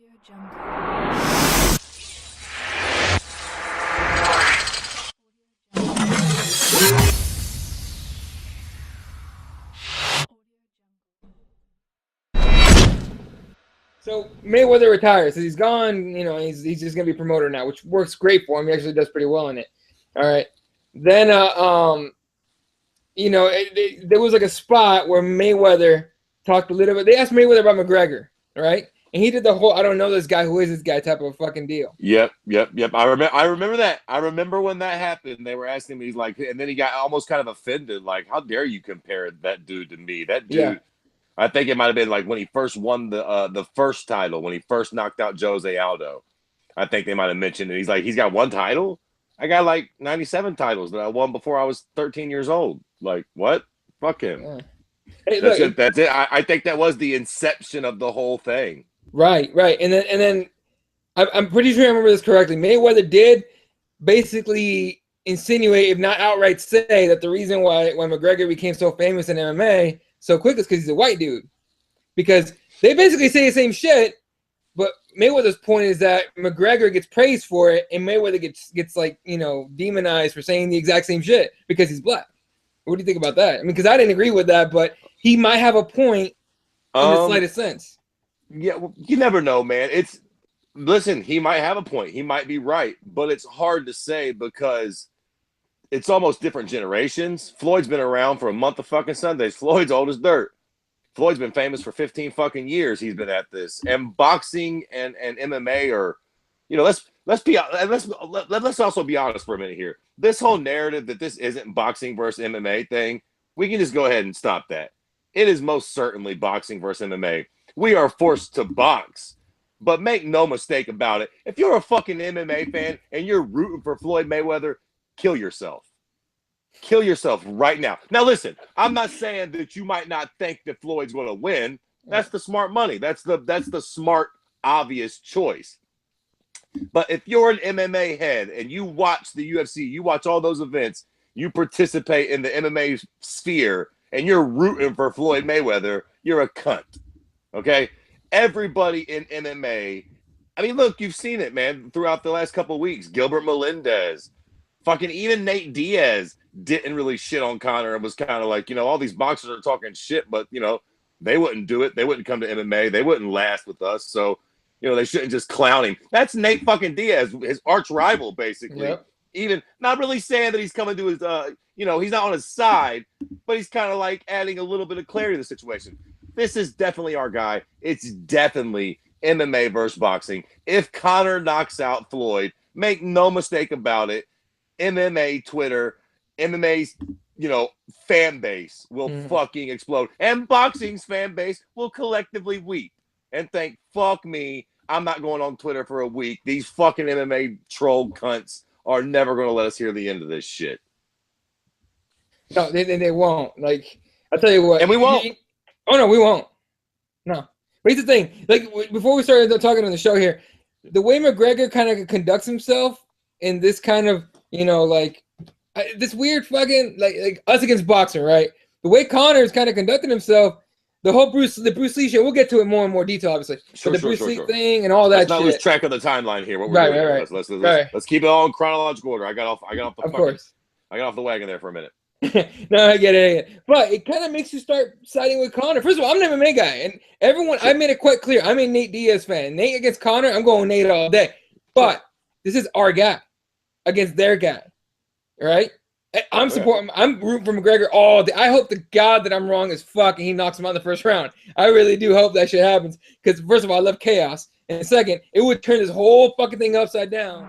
So Mayweather retires. So he's gone. You know, he's just gonna be a promoter now, which works great for him. He actually does pretty well in it. All right. Then you know, there was like a spot where Mayweather talked a little bit. They asked Mayweather about McGregor, right? And he did the whole "I don't know this guy. Who is this guy?" type of fucking deal. Yep. I remember that. I remember when that happened. They were asking me, he's like, and then he got almost kind of offended, like, "How dare you compare that dude to me? That dude." Yeah. I think it might have been like when he first won the first title, when he first knocked out Jose Aldo. I think they might have mentioned it. He's like, he's got one title. I got like 97 titles that I won before I was 13 years old. Like, what? Fuck him. Yeah. Hey, that's look, it. That's it. I think that was the inception of the whole thing. Right. And then I'm pretty sure I remember this correctly. Mayweather did basically insinuate, if not outright say, that the reason why McGregor became so famous in MMA so quick is because he's a white dude. Because they basically say the same shit, but Mayweather's point is that McGregor gets praised for it, and Mayweather gets like, you know, demonized for saying the exact same shit because he's black. What do you think about that? I mean, because I didn't agree with that, but he might have a point in the slightest sense. Yeah, well, you never know, man. Listen, he might have a point. He might be right, but it's hard to say because it's almost different generations. Floyd's been around for a month of fucking Sundays. Floyd's old as dirt. Floyd's been famous for 15 fucking years. He's been at this. And boxing and MMA are, you know, let's also be honest for a minute here. This whole narrative that this isn't boxing versus MMA thing, we can just go ahead and stop that. It is most certainly boxing versus MMA. We are forced to box. But make no mistake about it. If you're a fucking MMA fan and you're rooting for Floyd Mayweather, kill yourself. Kill yourself right now. Now, listen, I'm not saying that you might not think that Floyd's going to win. That's the smart money. That's the smart, obvious choice. But if you're an MMA head and you watch the UFC, you watch all those events, you participate in the MMA sphere, and you're rooting for Floyd Mayweather, you're a cunt. Okay? Everybody in MMA, I mean, look, you've seen it, man, throughout the last couple of weeks. Gilbert Melendez, fucking even Nate Diaz didn't really shit on Conor and was kind of like, you know, all these boxers are talking shit, but, you know, they wouldn't do it. They wouldn't come to MMA. They wouldn't last with us. So, you know, they shouldn't just clown him. That's Nate fucking Diaz, his arch rival, basically. Yep. Even not really saying that he's coming to his, you know, he's not on his side, but he's kind of like adding a little bit of clarity to the situation. This is definitely our guy. It's definitely MMA versus boxing. If Conor knocks out Floyd, make no mistake about it, MMA Twitter, MMA's, you know, fan base will fucking explode. And boxing's fan base will collectively weep and think, fuck me, I'm not going on Twitter for a week. These fucking MMA troll cunts are never going to let us hear the end of this shit. No, they won't. Like, I'll tell you what. And we won't. Oh, no, we won't. No. But here's the thing. Like, before we started talking on the show here, the way McGregor kind of conducts himself in this kind of, you know, like, this weird fucking, like us against boxing, right? The way Conor is kind of conducting himself, the whole Bruce Lee shit, we'll get to it more and more detail, obviously. Sure, but the Bruce Lee thing and all that shit. Let's not lose track of the timeline here. What we're doing. Right. Let's keep it all in chronological order. I got off the of course. I got off the wagon there for a minute. No, I get it. But it kind of makes you start siding with Conor. First of all, I'm an MMA guy, and everyone, I made it quite clear. I'm a Nate Diaz fan. Nate against Conor, I'm going Nate all day. But this is our guy against their guy, right? I'm supporting. I'm rooting for McGregor all day. I hope to God that I'm wrong as fuck and he knocks him out in the first round. I really do hope that shit happens because first of all, I love chaos, and second, it would turn this whole fucking thing upside down.